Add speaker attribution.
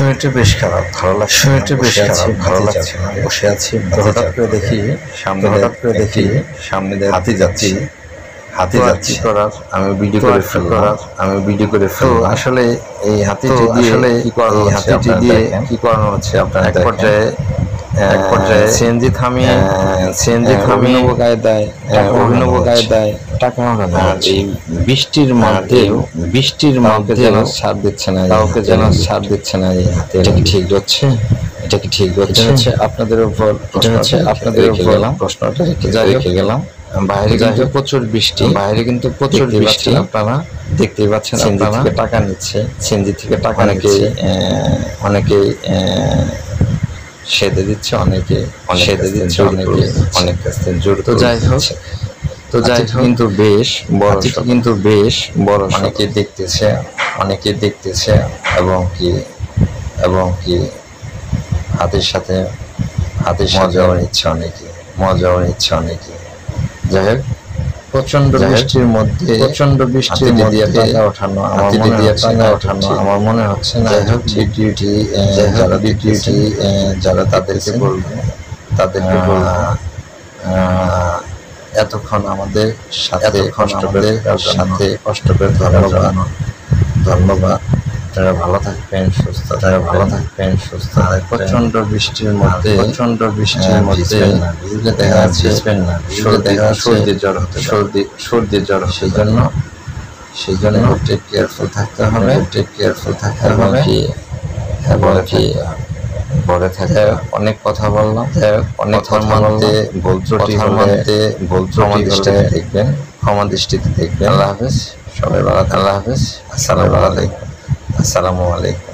Speaker 1: শরীরটা বেশ খারাপ, ভালো লাগছে, শরীরটা বেশ খারাপ, ভালো লাগছে না, বসে আছি। হঠাৎ করে দেখি সামনে হাতি যাচ্ছে, হাতি যাচ্ছে করার আমি ভিডিও করে ফেললাম, আসলে এই হাতিটি দিয়ে কি করানো হচ্ছে আপনার এক পর্যায়ে সিএনজি থামিয়ে অভিনব কায়দায় টাকা ওঠানো। এই বৃষ্টির মধ্যে যেন ছাড় দিচ্ছে না, কাউকে যেন ছাড় দিচ্ছে না। এই হাতে এটা কি ঠিক হচ্ছে? আপনাদের উপর প্রশ্নটা রেখে গেলাম। বাইরে কিন্তু প্রচুর বৃষ্টি, আপনারা দেখতেই পাচ্ছেন। আপনারা টাকা নিচ্ছে, সিএনজি থেকে টাকা নিচ্ছে, অনেকে সেদে দিচ্ছে, অনেকে অনেক কাছ থেকে জোর। তো যাই হোক কিন্তু বেশ বড় অনেকে দেখতেছে এবং কি হাতের সাথে মজাও নিচ্ছে অনেকে। যাই হোক, প্রচন্ড বৃষ্টির মধ্যে টাকা ওঠানো আমার মনে হচ্ছে না। যাই হোক, যারা তাদেরকে বলবো এতক্ষণ আমাদের সাথে কষ্ট করে ধন্যবাদ। আপনারা ভালো থাকবেন, সুস্থ থাকবেন। প্রচন্ড বৃষ্টির মধ্যে দেখা যাচ্ছে সর্দি জ্বর। সেই জন্য টেক কেয়ারফুল থাকতে হবে এবং কি বলে থাকে। অনেক কথা বললাম, ভুল ত্রুটি হলে ক্ষমা দৃষ্টিতে দেখবেন। আল্লাহ হাফেজ, সবাই ভালো থাকবেন। আসসালামু আলাইকুম।